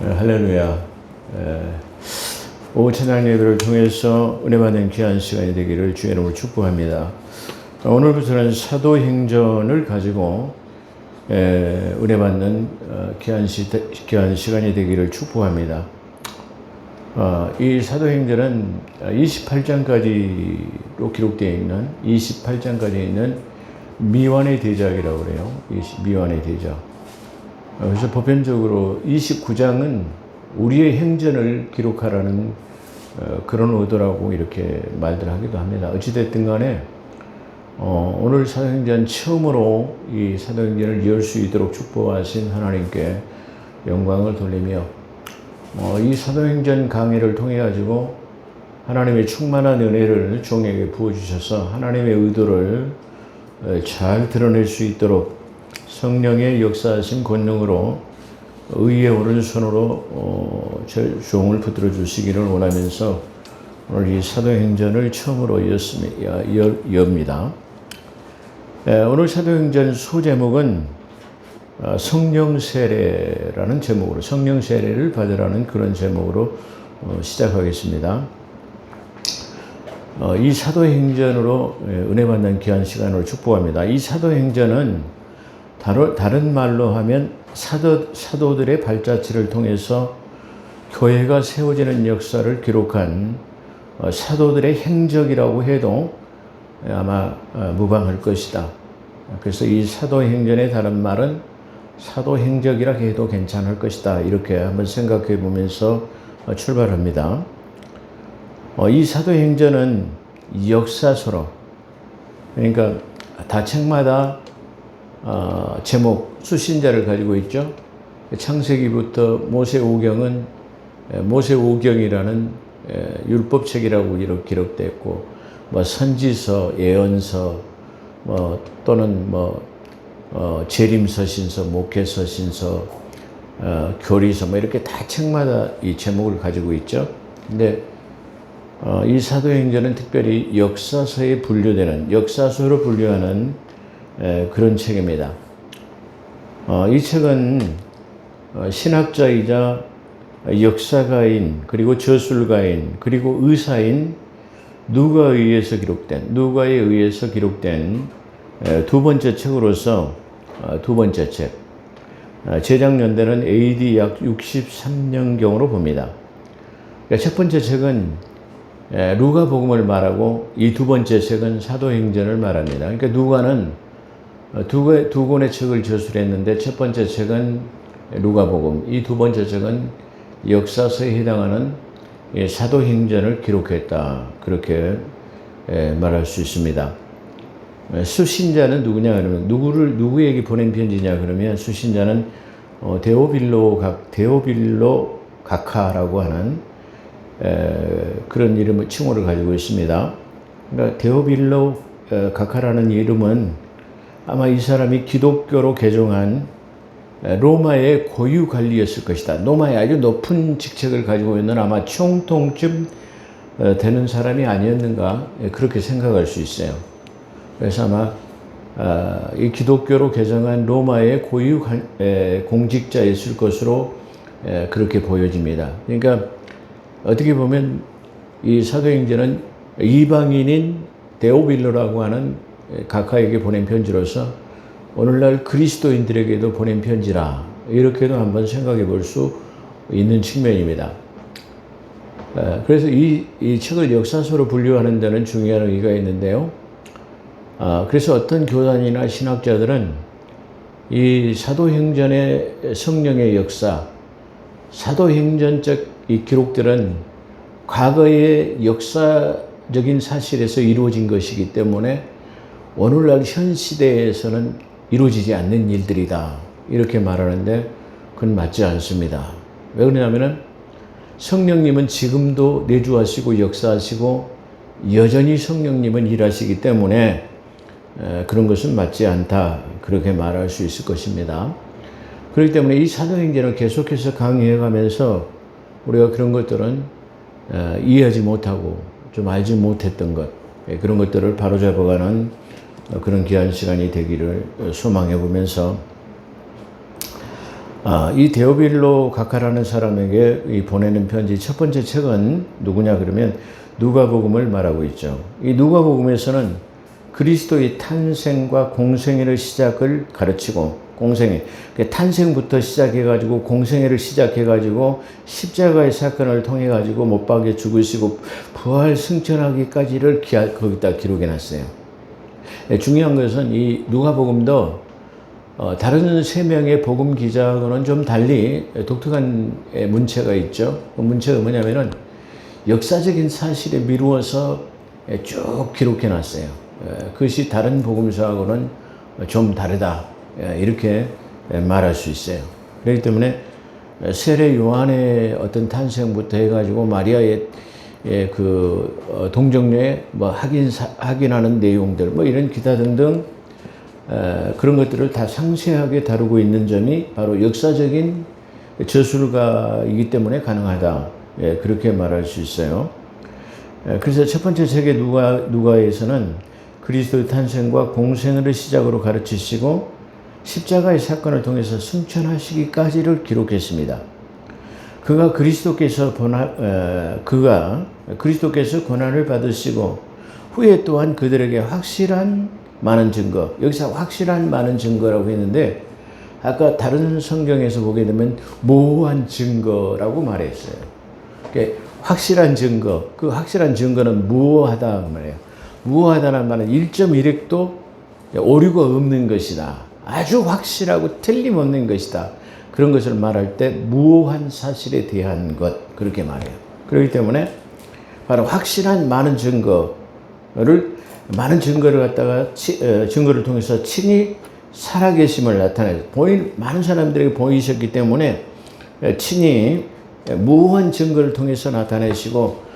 할렐루야. 오후 찬양 예배를 통해서 은혜 받는 귀한 시간이 되기를 주의 이름으로 축복합니다. 오늘부터는 사도행전을 가지고 은혜 받는 귀한 시간이 되기를 축복합니다. 이 사도행전은 28장까지로 기록되어 있는 28장까지 있는 미완의 대작이라고 그래요. 미완의 대작. 그래서 보편적으로 29장은 우리의 행전을 기록하라는 그런 의도라고 이렇게 말들 하기도 합니다. 어찌됐든 간에 오늘 사도행전 처음으로 이 사도행전을 열 수 있도록 축복하신 하나님께 영광을 돌리며 이 사도행전 강의를 통해 가지고 하나님의 충만한 은혜를 종에게 부어주셔서 하나님의 의도를 잘 드러낼 수 있도록 성령의 역사하신 권능으로 의의 오른손으로 제 종을 붙들어 주시기를 원하면서 오늘 이 사도행전을 처음으로 엽니다. 오늘 사도행전 소제목은 성령 세례라는 제목으로 성령 세례를 받으라는 그런 제목으로 시작하겠습니다. 이 사도행전으로 은혜 받는 귀한 시간을 축복합니다. 이 사도행전은 다른 말로 하면 사도들의 발자취를 통해서 교회가 세워지는 역사를 기록한 사도들의 행적이라고 해도 아마 무방할 것이다. 그래서 이 사도행전의 다른 말은 사도행적이라 해도 괜찮을 것이다. 이렇게 한번 생각해 보면서 출발합니다. 이 사도행전은 역사서로, 그러니까 다 책마다 제목, 수신자를 가지고 있죠. 창세기부터 모세오경은 모세오경이라는 율법책이라고 이렇게 기록됐고, 선지서, 예언서, 또는 재림서신서, 목회서신서, 교리서, 이렇게 다 책마다 이 제목을 가지고 있죠. 근데 이 사도행전은 특별히 역사서에 분류되는, 역사서로 분류하는 그런 책입니다. 이 책은 신학자이자 역사가인, 그리고 저술가인, 그리고 의사인 누가에 의해서 기록된 두 번째 책으로서 두 번째 책. 제작 연대는 AD 약 63년경으로 봅니다. 그러니까 첫 번째 책은 루가복음을 말하고 이 두 번째 책은 사도행전을 말합니다. 그러니까 누가는 두 권의 책을 저술했는데 첫 번째 책은 루가복음, 이 두 번째 책은 역사서에 해당하는 사도행전을 기록했다. 그렇게 말할 수 있습니다. 수신자는 누구냐 그러면 누구에게 보낸 편지냐 그러면 수신자는 데오빌로 각하라고 하는 그런 이름을 칭호를 가지고 있습니다. 그러니까 데오빌로 각하라는 이름은 아마 이 사람이 기독교로 개종한 로마의 고유 관리였을 것이다. 로마의 아주 높은 직책을 가지고 있는 아마 총통쯤 되는 사람이 아니었는가 그렇게 생각할 수 있어요. 그래서 아마 이 기독교로 개종한 로마의 고유 공직자였을 것으로 그렇게 보여집니다. 그러니까 어떻게 보면 이 사도행전은 이방인인 데오빌로라고 하는 각하에게 보낸 편지로서 오늘날 그리스도인들에게도 보낸 편지라 이렇게도 한번 생각해 볼 수 있는 측면입니다. 그래서 이 책을 역사서로 분류하는 데는 중요한 의미가 있는데요. 그래서 어떤 교단이나 신학자들은 이 사도행전의 성령의 역사, 사도행전적 이 기록들은 과거의 역사적인 사실에서 이루어진 것이기 때문에 오늘날 현 시대에서는 이루어지지 않는 일들이다. 이렇게 말하는데 그건 맞지 않습니다. 왜 그러냐면은 성령님은 지금도 내주하시고 역사하시고 여전히 성령님은 일하시기 때문에 그런 것은 맞지 않다. 그렇게 말할 수 있을 것입니다. 그렇기 때문에 이 사도행전을 계속해서 강의해 가면서 우리가 그런 것들은 이해하지 못하고 좀 알지 못했던 것, 그런 것들을 바로잡아가는 그런 귀한 시간이 되기를 소망해 보면서 이 데오빌로 가카라는 사람에게 이 보내는 편지 첫 번째 책은 누구냐 그러면 누가복음을 말하고 있죠. 이 누가복음에서는 그리스도의 탄생과 공생애를 시작을 가르치고 공생애, 탄생부터 시작해가지고 공생애를 시작해가지고 십자가의 사건을 통해가지고 못 박여 죽으시고 부활 승천하기까지를 거기다 기록해놨어요. 중요한 것은 이 누가복음도 다른 세 명의 복음 기자하고는 좀 달리 독특한 문체가 있죠. 그 문체가 뭐냐면은 역사적인 사실에 미루어서 쭉 기록해놨어요. 그것이 다른 복음서하고는 좀 다르다. 이렇게 말할 수 있어요. 그렇기 때문에 세례 요한의 어떤 탄생부터 해가지고 마리아의 그 동정녀의 뭐 확인하는 내용들 뭐 이런 기타 등등 그런 것들을 다 상세하게 다루고 있는 점이 바로 역사적인 저술가이기 때문에 가능하다. 그렇게 말할 수 있어요. 그래서 첫 번째 책의 누가에서는 그리스도의 탄생과 공생을 시작으로 가르치시고 십자가의 사건을 통해서 승천하시기까지를 기록했습니다. 그가 그리스도께서 고난을 받으시고 후에 또한 그들에게 확실한 많은 증거, 여기서 확실한 많은 증거라고 했는데 아까 다른 성경에서 보게 되면 모호한 증거라고 말했어요. 그러니까 확실한 증거, 그 확실한 증거는 무호하다 말이에요. 무호하다는 말은 1.1핵도 오류가 없는 것이다. 아주 확실하고 틀림없는 것이다. 그런 것을 말할 때 무호한 사실에 대한 것 그렇게 말해요. 그렇기 때문에 바로 확실한 많은 증거를 갖다가 증거를 통해서 친히 살아계심을 나타내요. 많은 사람들에게 보이셨기 때문에 친히 무호한 증거를 통해서 나타내시고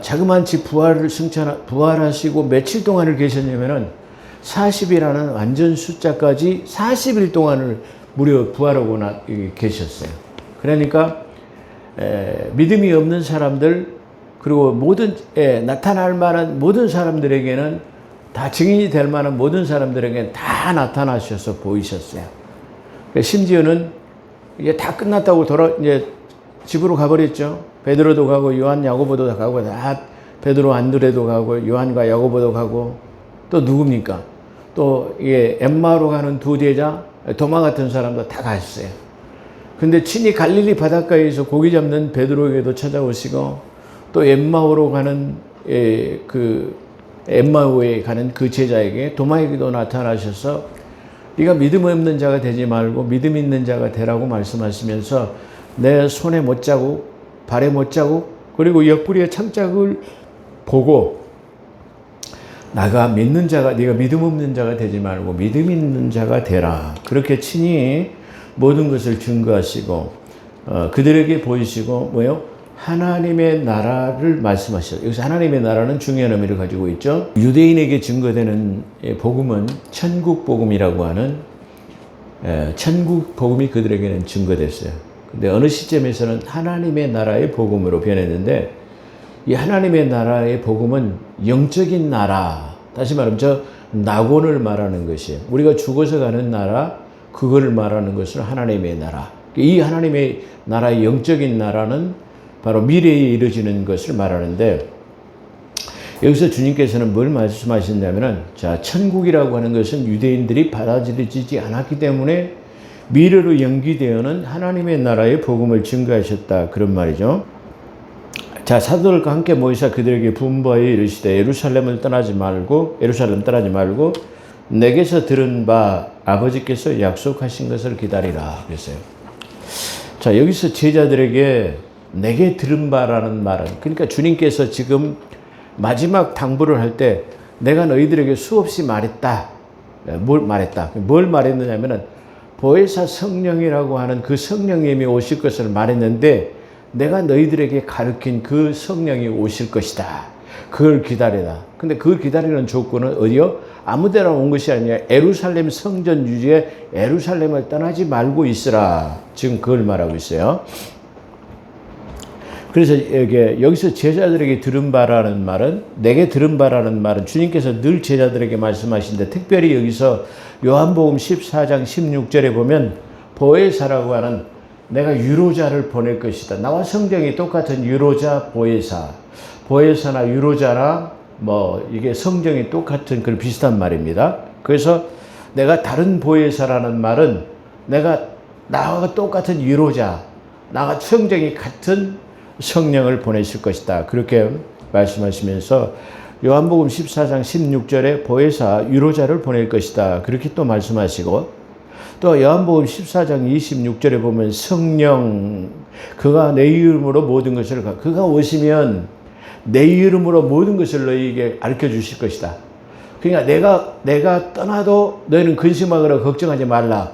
자그마치 부활하시고 며칠 동안을 계셨냐면은 40이라는 완전 숫자까지 40일 동안을 무려 부활하고 계셨어요. 그러니까 믿음이 없는 사람들 그리고 나타날 만한 모든 사람들에게는 다 증인이 될 만한 모든 사람들에게는 다 나타나셔서 보이셨어요. 심지어는 이제 다 끝났다고 이제 집으로 가버렸죠. 베드로도 가고 요한 야고보도 가고 다 베드로 안드레도 가고 요한과 야고보도 가고 또 누굽니까? 또 엠마오로 가는 두 제자 도마 같은 사람도 다 갔어요. 근데 친히 갈릴리 바닷가에서 고기 잡는 베드로에게도 찾아오시고 또 엠마오로 가는 엠마오에 가는 그 제자에게 도마에게도 나타나셔서 네가 믿음 없는 자가 되지 말고 믿음 있는 자가 되라고 말씀하시면서 내 손에 못자국 발에 못자국 그리고 옆구리에 창자국을 보고 네가 믿음 없는 자가 되지 말고 믿음 있는 자가 되라. 그렇게 친히 모든 것을 증거하시고 그들에게 보이시고 하나님의 나라를 말씀하셨어요. 여기서 하나님의 나라는 중요한 의미를 가지고 있죠. 유대인에게 증거되는 복음은 천국 복음이라고 하는 천국 복음이 그들에게는 증거됐어요. 근데 어느 시점에서는 하나님의 나라의 복음으로 변했는데 이 하나님의 나라의 복음은 영적인 나라, 다시 말하면 낙원을 말하는 것이에요. 우리가 죽어서 가는 나라, 그거를 말하는 것은 하나님의 나라. 이 하나님의 나라의 영적인 나라는 바로 미래에 이루어지는 것을 말하는데 여기서 주님께서는 뭘 말씀하셨냐면은 천국이라고 하는 것은 유대인들이 받아들여지지 않았기 때문에 미래로 연기되어는 하나님의 나라의 복음을 증거하셨다. 그런 말이죠. 사도들과 함께 모이사 그들에게 분부하여 이르시되 예루살렘 떠나지 말고 내게서 들은 바 아버지께서 약속하신 것을 기다리라 그랬어요. 여기서 제자들에게 내게 들은 바라는 말은 그러니까 주님께서 지금 마지막 당부를 할 때 내가 너희들에게 수없이 말했다. 뭘 말했느냐면은 보혜사 성령이라고 하는 그 성령님이 오실 것을 말했는데 내가 너희들에게 가르친 그 성령이 오실 것이다. 그걸 기다리라. 근데 그 기다리는 조건은 어디요? 아무데나 온 것이 아니라 예루살렘 성전 유지에 예루살렘을 떠나지 말고 있으라. 지금 그걸 말하고 있어요. 그래서 여기서 제자들에게 들은 바라는 말은 내게 들은 바라는 말은 주님께서 늘 제자들에게 말씀하시는데 특별히 여기서 요한복음 14장 16절에 보면 보혜사라고 하는 내가 유로자를 보낼 것이다. 나와 성경이 똑같은 유로자, 보혜사. 보혜사나 유로자나 뭐 이게 성경이 똑같은 그런 비슷한 말입니다. 그래서 내가 다른 보혜사라는 말은 내가 나와 똑같은 유로자, 나와 성경이 같은 성령을 보내실 것이다. 그렇게 말씀하시면서 요한복음 14장 16절에 보혜사 유로자를 보낼 것이다. 그렇게 또 말씀하시고 또 요한복음 14장 26절에 보면 성령 그가 내 이름으로 모든 것을 그가 오시면 내 이름으로 모든 것을 너희에게 가르쳐 주실 것이다. 그러니까 내가 떠나도 너희는 근심하거나 걱정하지 말라.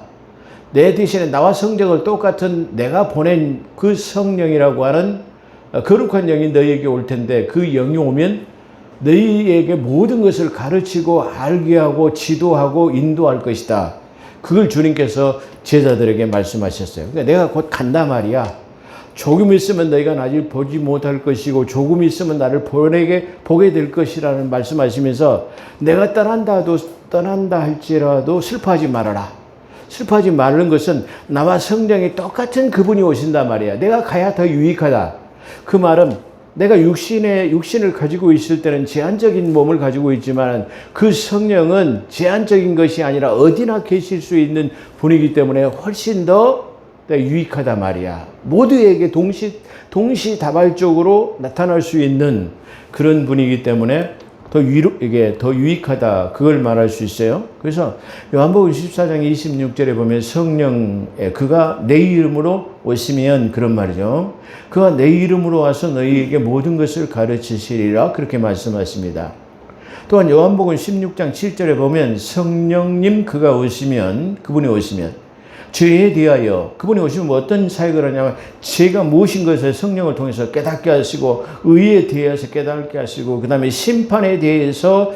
내 대신에 나와 성령을 똑같은 내가 보낸 그 성령이라고 하는 거룩한 영이 너희에게 올 텐데 그 영이 오면 너희에게 모든 것을 가르치고 알게 하고 지도하고 인도할 것이다. 그걸 주님께서 제자들에게 말씀하셨어요. 그러니까 내가 곧 간다 말이야. 조금 있으면 너희가 나를 보지 못할 것이고 조금 있으면 나를 보게 될 것이라는 말씀하시면서 내가 떠난다 할지라도 슬퍼하지 말아라. 슬퍼하지 말는 것은 나와 성령이 똑같은 그분이 오신단 말이야. 내가 가야 더 유익하다. 그 말은 내가 육신을 가지고 있을 때는 제한적인 몸을 가지고 있지만 그 성령은 제한적인 것이 아니라 어디나 계실 수 있는 분이기 때문에 훨씬 더 유익하다 말이야. 모두에게 동시다발적으로 나타날 수 있는 그런 분이기 때문에 이게 더 유익하다. 그걸 말할 수 있어요. 그래서 요한복음 14장 26절에 보면 성령, 그가 내 이름으로 오시면 그런 말이죠. 그가 내 이름으로 와서 너희에게 모든 것을 가르치시리라. 그렇게 말씀하십니다. 또한 요한복음 16장 7절에 보면 성령님 그분이 오시면 죄에 대하여 그분이 오시면 뭐 어떤 사역을 하냐면 죄가 무엇인 것을 성령을 통해서 깨닫게 하시고 의에 대해서 깨닫게 하시고 그 다음에 심판에 대해서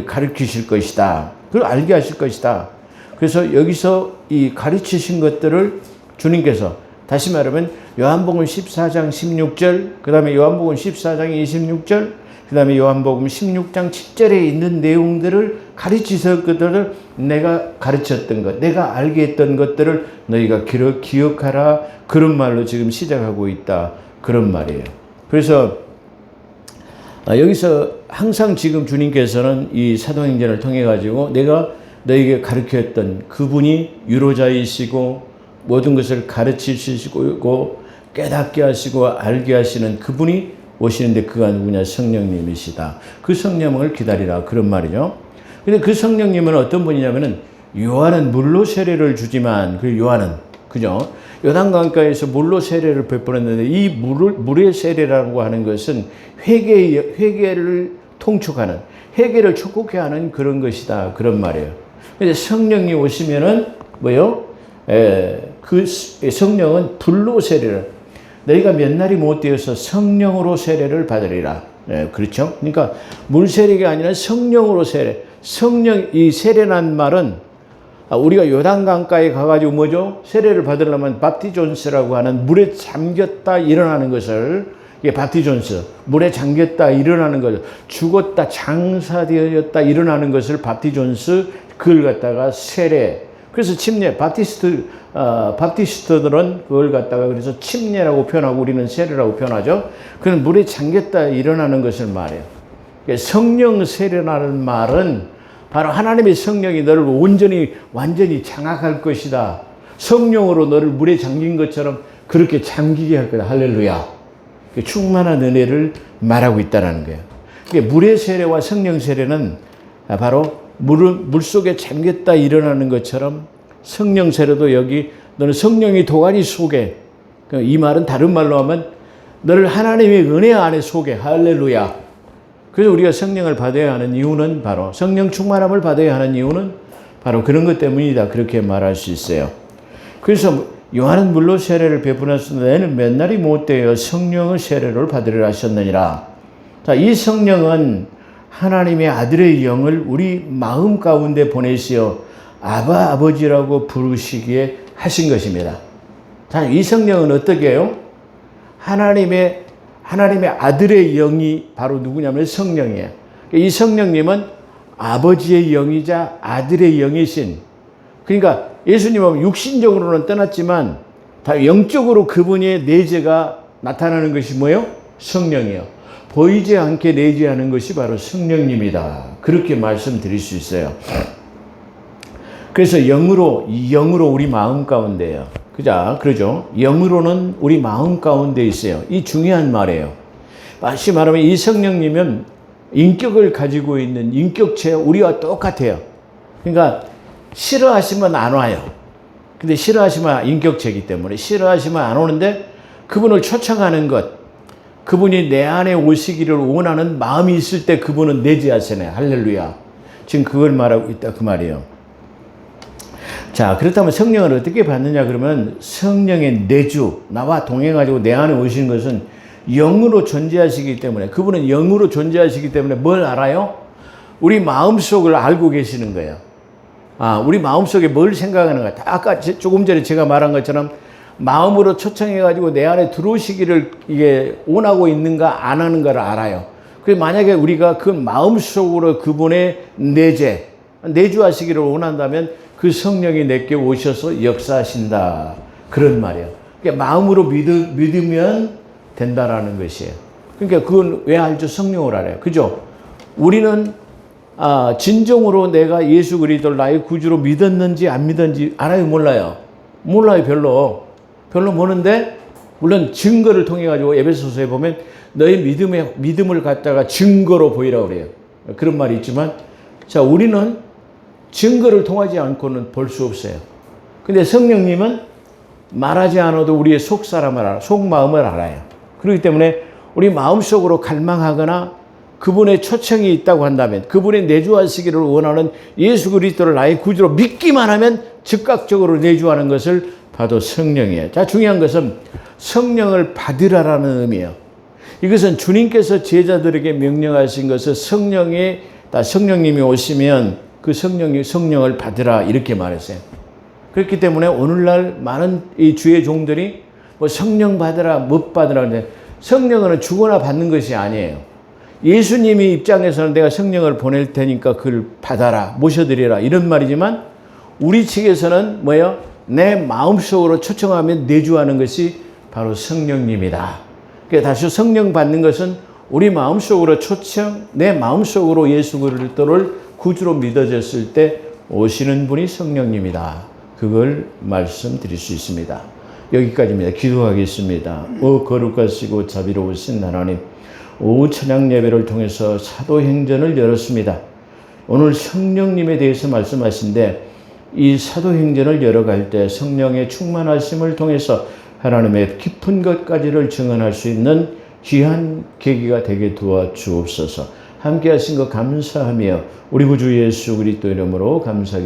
가르치실 것이다. 그걸 알게 하실 것이다. 그래서 여기서 이 가르치신 것들을 주님께서 다시 말하면 요한복음 14장 16절 그 다음에 요한복음 14장 26절 그 다음에 요한복음 16장 7절에 있는 내용들을 가르치셨거든을 내가 가르쳤던 것, 내가 알게 했던 것들을 너희가 기억하라. 그런 말로 지금 시작하고 있다. 그런 말이에요. 그래서 여기서 항상 지금 주님께서는 이 사도행전을 통해 가지고 내가 너희에게 가르쳤던 그분이 유로자이시고 모든 것을 가르치시고 깨닫게 하시고 알게 하시는 그분이 오시는데 그가 누구냐? 성령님이시다. 그 성령을 기다리라. 그런 말이죠. 근데 그 성령님은 어떤 분이냐면은 요한은 물로 세례를 주지만 그 요한은 그죠? 요단강가에서 물로 세례를 베풀었는데 이 물의 세례라고 하는 것은 회개를 통촉하는 회개를 촉구케 하는 그런 것이다. 그런 말이에요. 근데 성령이 오시면은 뭐요? 그 성령은 불로 세례를 너희가 몇 날이 못 되어서 성령으로 세례를 받으리라. 그렇죠? 그러니까 물 세례가 아니라 성령으로 세례. 이 세례란 말은 우리가 요단강가에 가가지고 뭐죠? 세례를 받으려면 밥티존스라고 하는 물에 잠겼다 일어나는 것을 이게 밥티존스. 물에 잠겼다 일어나는 것을 죽었다 장사되었다 일어나는 것을 밥티존스 그걸 갖다가 세례. 그래서 침례, 밥티스트들은 그걸 갖다가 그래서 침례라고 표현하고 우리는 세례라고 표현하죠. 그는 물에 잠겼다 일어나는 것을 말해요. 성령 세례라는 말은 바로 하나님의 성령이 너를 완전히 장악할 것이다. 성령으로 너를 물에 잠긴 것처럼 그렇게 잠기게 할 거다. 할렐루야. 충만한 은혜를 말하고 있다는 거예요. 물의 세례와 성령 세례는 바로 물 속에 잠겼다 일어나는 것처럼 성령 세례도 여기 너는 성령이 도가니 속에 이 말은 다른 말로 하면 너를 하나님의 은혜 안에 속에 할렐루야. 그래서 우리가 성령을 받아야 하는 이유는 바로 성령 충만함을 받아야 하는 이유는 바로 그런 것 때문이다. 그렇게 말할 수 있어요. 그래서 요한은 물로 세례를 베풀었으나 너는 몇 날이 못 되어 성령의 세례를 받으리라 하셨느니라. 자, 이 성령은 하나님의 아들의 영을 우리 마음 가운데 보내시어 아버지라고 부르시기에 하신 것입니다. 자, 이 성령은 어떻게 해요? 하나님의 아들의 영이 바로 누구냐면 성령이에요. 이 성령님은 아버지의 영이자 아들의 영이신. 그러니까 예수님은 육신적으로는 떠났지만 다 영적으로 그분의 내재가 나타나는 것이 뭐예요? 성령이요. 보이지 않게 내재하는 것이 바로 성령님이다. 그렇게 말씀드릴 수 있어요. 그래서 영으로 우리 마음 가운데요. 그러죠? 영으로는 우리 마음 가운데 있어요. 이 중요한 말이에요. 다시 말하면 이 성령님은 인격을 가지고 있는 인격체 우리와 똑같아요. 그러니까 싫어하시면 안 와요. 근데 싫어하시면 인격체이기 때문에 싫어하시면 안 오는데 그분을 초청하는 것, 그분이 내 안에 오시기를 원하는 마음이 있을 때 그분은 내재하시네. 할렐루야. 지금 그걸 말하고 있다 그 말이에요. 자, 그렇다면 성령을 어떻게 받느냐 그러면 성령의 내주, 나와 동행하시고 내 안에 오시는 것은 영으로 존재하시기 때문에, 그분은 영으로 존재하시기 때문에 뭘 알아요? 우리 마음속을 알고 계시는 거예요. 우리 마음속에 뭘 생각하는 거야. 아까 조금 전에 제가 말한 것처럼 마음으로 초청해가지고 내 안에 들어오시기를 이게 원하고 있는가 안 하는가를 알아요. 그래서 만약에 우리가 그 마음속으로 그분의 내주하시기를 원한다면 그 성령이 내게 오셔서 역사하신다. 그런 말이에요. 그러니까 마음으로 믿으면 된다라는 것이에요. 그러니까 그건 왜 알죠? 성령을 알아요. 그죠? 우리는 진정으로 내가 예수 그리스도를 나의 구주로 믿었는지 안 믿었는지 알아요? 몰라요? 몰라요. 별로 모르는데, 물론 증거를 통해 가지고 에베소서에 보면 너의 믿음을 갖다가 증거로 보이라고 그래요. 그런 말이 있지만, 자, 우리는 증거를 통하지 않고는 볼 수 없어요. 근데 성령님은 말하지 않아도 우리의 속마음을 알아요. 그렇기 때문에 우리 마음속으로 갈망하거나 그분의 초청이 있다고 한다면, 그분의 내주하시기를 원하는 예수 그리스도를 나의 구주로 믿기만 하면 즉각적으로 내주하는 것을 봐도 성령이에요. 자, 중요한 것은 성령을 받으라라는 의미예요. 이것은 주님께서 제자들에게 명령하신 것을 성령님이 오시면 그 성령을 받으라 이렇게 말했어요. 그렇기 때문에 오늘날 많은 이 주의 종들이 뭐 성령 받으라, 못 받으라 하는데 성령은 주거나 받는 것이 아니에요. 예수님이 입장에서는 내가 성령을 보낼 테니까 그걸 받아라, 모셔드리라 이런 말이지만 우리 측에서는 뭐예요? 내 마음속으로 초청하면 내주하는 것이 바로 성령님이다. 그러니까 다시 성령 받는 것은 우리 마음속으로 내 마음속으로 예수 그리스도를 구주로 믿어졌을 때 오시는 분이 성령님이다. 그걸 말씀드릴 수 있습니다. 여기까지입니다. 기도하겠습니다. 거룩하시고 자비로우신 하나님, 오후 찬양 예배를 통해서 사도행전을 열었습니다. 오늘 성령님에 대해서 말씀하신데 이 사도행전을 열어갈 때 성령의 충만하심을 통해서 하나님의 깊은 것까지를 증언할 수 있는 귀한 계기가 되게 도와주옵소서. 함께 하신 것 감사하며 우리 구주 예수 그리스도 이름으로 감사하기